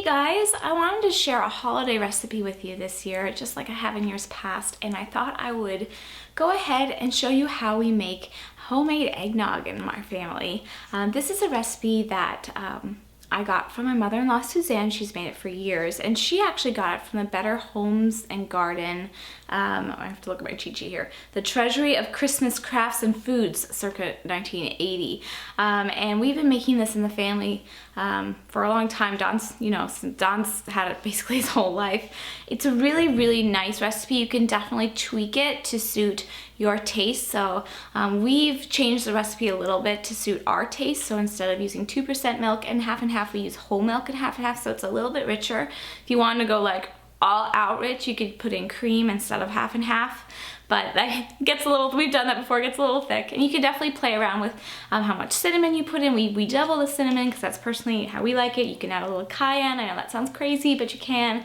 Hey guys, I wanted to share a holiday recipe with you this year, just like I have in years past, and I thought I would go ahead and show you how we make homemade eggnog in my family. This is a recipe that I got from my mother-in-law Suzanne. She's made it for years, and she actually got it from the Better Homes and Garden. I have to look at my cheat sheet here. The Treasury of Christmas Crafts and Foods, circa 1980. And we've been making this in the family for a long time. Don's had it basically his whole life. It's a really, really nice recipe. You can definitely tweak it to suit your taste. So we've changed the recipe a little bit to suit our taste. So instead of using 2% milk and half, we use whole milk and half, so it's a little bit richer. If you want to go like all out rich, you could put in cream instead of half and half, but that gets a little, we've done that before, it gets a little thick. And you can definitely play around with how much cinnamon you put in. We double the cinnamon because that's personally how we like it. You can add a little cayenne. I know that sounds crazy, but you can.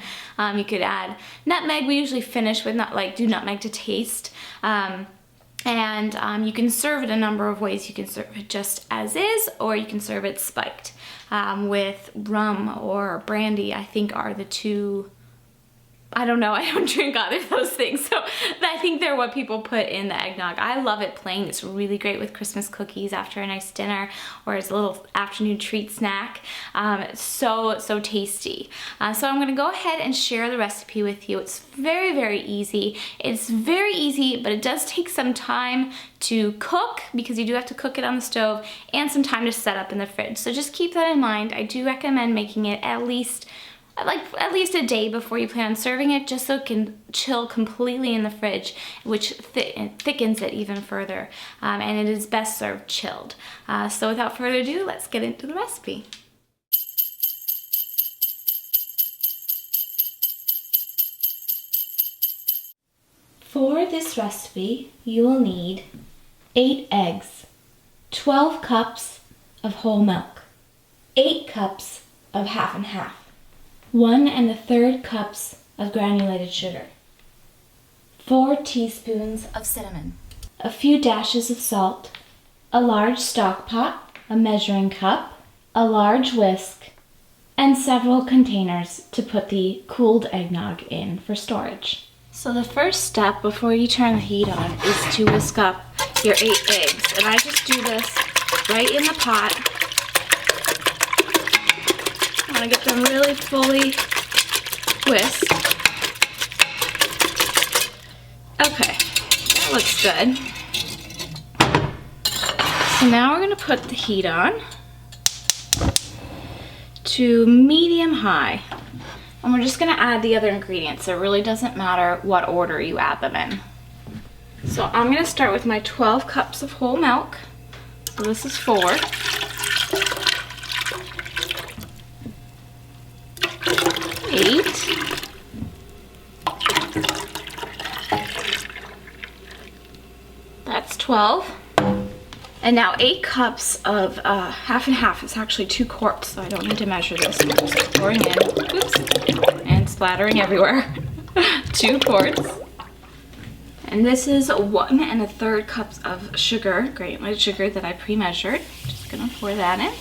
You could add nutmeg. We usually finish with do nutmeg to taste. And you can serve it a number of ways. You can serve it just as is, or you can serve it spiked with rum or brandy, I think are the two. I don't know, I don't drink either of those things, so I think they're what people put in the eggnog. I love it plain. It's really great with Christmas cookies after a nice dinner or as a little afternoon treat snack. It's so tasty. So I'm gonna go ahead and share the recipe with you. It's very, very easy. It's very easy, but it does take some time to cook because you do have to cook it on the stove and some time to set up in the fridge. So just keep that in mind. I do recommend making it at least a day before you plan on serving it, just so it can chill completely in the fridge, which thickens it even further. And it is best served chilled. So without further ado, let's get into the recipe. For this recipe, you will need 8 eggs, 12 cups of whole milk, 8 cups of half and half, 1 1/3 cups of granulated sugar, 4 teaspoons of cinnamon, a few dashes of salt, a large stock pot, a measuring cup, a large whisk, and several containers to put the cooled eggnog in for storage. So the first step before you turn the heat on is to whisk up your 8 eggs. And I just do this right in the pot. I want to get them really fully whisked. Okay, that looks good. So now we're going to put the heat on to medium-high. And we're just going to add the other ingredients. It really doesn't matter what order you add them in. So I'm going to start with my 12 cups of whole milk. So this is 4. 8. That's 12. And now 8 cups of half and half. It's actually 2 quarts, so I don't need to measure this. I'm just pouring in, oops, and splattering everywhere. 2 quarts. And this is 1 1/3 cups of sugar, granulated sugar that I pre-measured. Just gonna pour that in.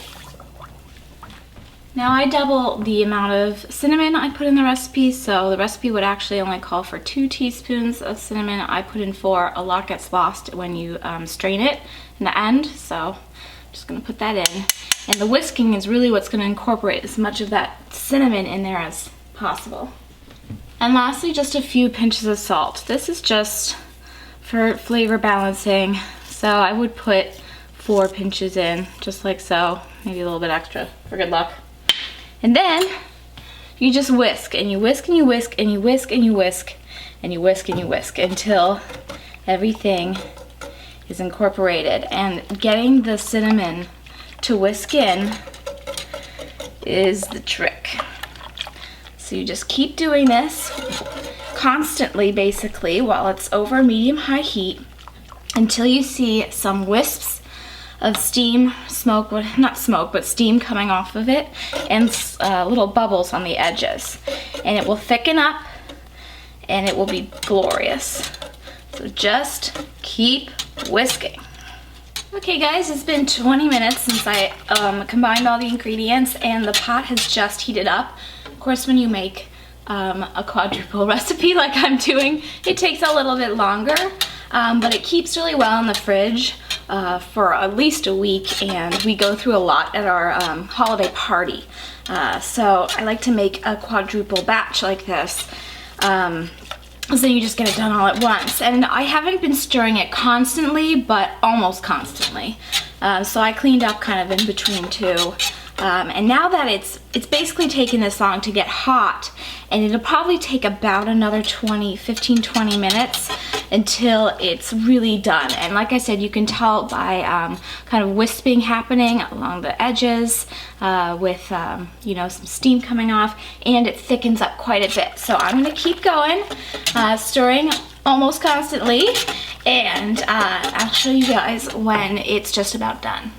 Now I double the amount of cinnamon I put in the recipe, so the recipe would actually only call for 2 teaspoons of cinnamon. I put in 4. A lot gets lost when you strain it in the end, so I'm just gonna put that in. And the whisking is really what's gonna incorporate as much of that cinnamon in there as possible. And lastly, just a few pinches of salt. This is just for flavor balancing, so I would put 4 pinches in, just like so, maybe a little bit extra for good luck. And then you just whisk, and you whisk, and you whisk, and you whisk, and you whisk, and you whisk, and you whisk until everything is incorporated. And getting the cinnamon to whisk in is the trick. So you just keep doing this constantly, basically, while it's over medium-high heat until you see some wisps of steam, smoke, not smoke, but steam coming off of it, and little bubbles on the edges. And it will thicken up, and it will be glorious. So just keep whisking. Okay guys, it's been 20 minutes since I combined all the ingredients, and the pot has just heated up course, when you make a quadruple recipe like I'm doing, it takes a little bit longer, but it keeps really well in the fridge for at least a week, and we go through a lot at our holiday party. So I like to make a quadruple batch like this. So then you just get it done all at once. And I haven't been stirring it constantly, but almost constantly. So I cleaned up kind of in between too. And now that it's basically taken this long to get hot, and it'll probably take about another 15-20 minutes until it's really done. And like I said, you can tell by kind of wisping happening along the edges with you know, some steam coming off, and it thickens up quite a bit. So I'm gonna keep going, stirring almost constantly, and I'll show you guys when it's just about done.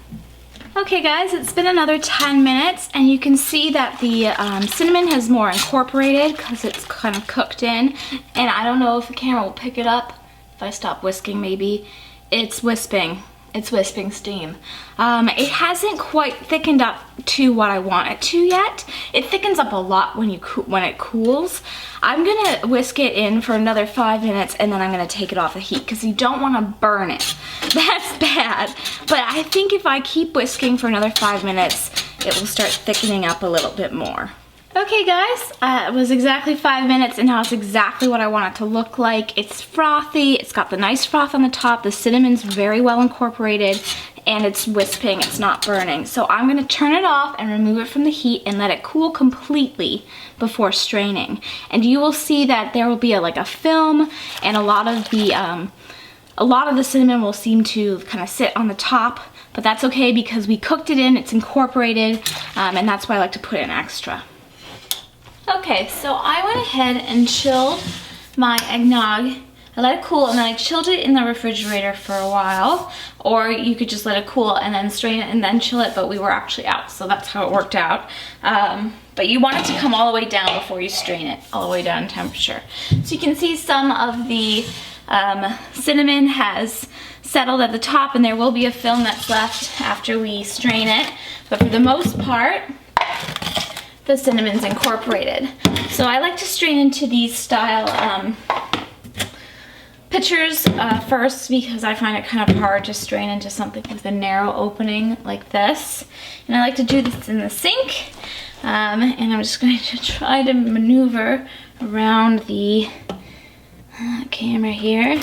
Okay guys, it's been another 10 minutes, and you can see that the cinnamon has more incorporated because it's kind of cooked in. And I don't know if the camera will pick it up. If I stop whisking, maybe. It's wisping. It's wisping steam. It hasn't quite thickened up to what I want it to yet. It thickens up a lot when it cools. I'm gonna whisk it in for another 5 minutes, and then I'm gonna take it off the heat because you don't want to burn it. That's bad. But I think if I keep whisking for another 5 minutes, it will start thickening up a little bit more. Okay guys, it was exactly 5 minutes, and now it's exactly what I want it to look like. It's frothy, it's got the nice froth on the top, the cinnamon's very well incorporated, and it's wisping, it's not burning. So I'm gonna turn it off and remove it from the heat and let it cool completely before straining. And you will see that there will be like a film, and a lot of the cinnamon will seem to kind of sit on the top, but that's okay because we cooked it in, it's incorporated, and that's why I like to put in extra. Okay, so I went ahead and chilled my eggnog. I let it cool, and then I chilled it in the refrigerator for a while, or you could just let it cool and then strain it and then chill it, but we were actually out, so that's how it worked out. But you want it to come all the way down before you strain it, all the way down in temperature. So you can see some of the cinnamon has settled at the top, and there will be a film that's left after we strain it, but for the most part, the cinnamon's incorporated. So I like to strain into these style pitchers first, because I find it kind of hard to strain into something with a narrow opening like this. And I like to do this in the sink. And I'm just going to try to maneuver around the camera here.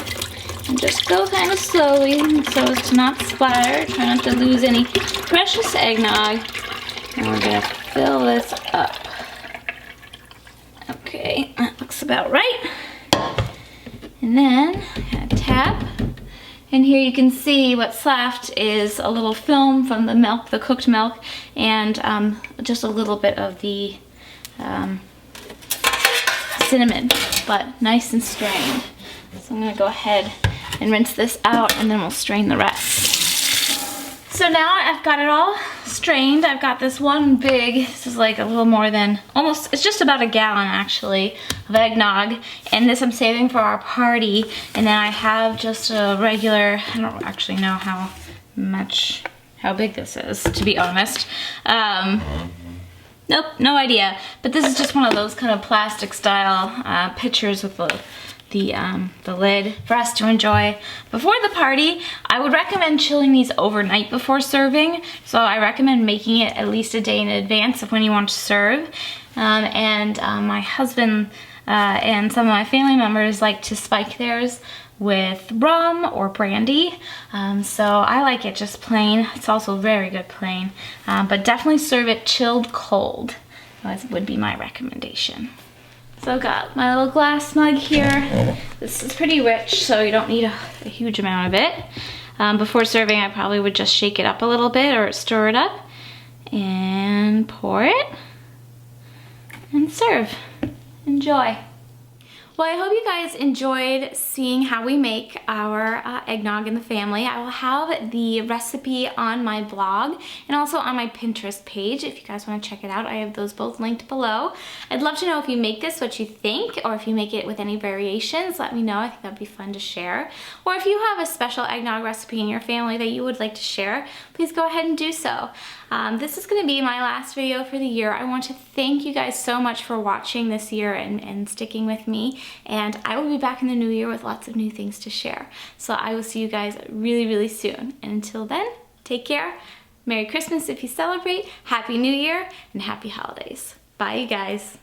And just go kind of slowly so as to not splatter. Try not to lose any precious eggnog. And we're going to fill this up. Okay, that looks about right. And then I'm gonna tap. And here you can see what's left is a little film from the milk, the cooked milk, and just a little bit of the cinnamon, but nice and strained. So I'm gonna go ahead and rinse this out, and then we'll strain the rest. So now I've got it all strained. I've got this one big, this is like a little more than, almost, it's just about a gallon actually, of eggnog. And this I'm saving for our party. And then I have just a regular, I don't actually know how big this is, to be honest. Nope, no idea. But this is just one of those kind of plastic style pitchers with the lid for us to enjoy before the party. I would recommend chilling these overnight before serving, so I recommend making it at least a day in advance of when you want to serve. My husband and some of my family members like to spike theirs with rum or brandy, so I like it just plain. It's also very good plain, but definitely serve it chilled cold. That would be my recommendation. So I've got my little glass mug here. This is pretty rich, so you don't need a huge amount of it. Before serving, I probably would just shake it up a little bit or stir it up and pour it and serve. Enjoy. Well, I hope you guys enjoyed seeing how we make our eggnog in the family. I will have the recipe on my blog and also on my Pinterest page if you guys want to check it out. I have those both linked below. I'd love to know if you make this, what you think, or if you make it with any variations. Let me know. I think that'd be fun to share. Or if you have a special eggnog recipe in your family that you would like to share, please go ahead and do so. This is gonna be my last video for the year. I want to thank you guys so much for watching this year and sticking with me. And I will be back in the new year with lots of new things to share. So I will see you guys really, really soon. And until then, take care. Merry Christmas if you celebrate, Happy New Year, and Happy Holidays. Bye, you guys.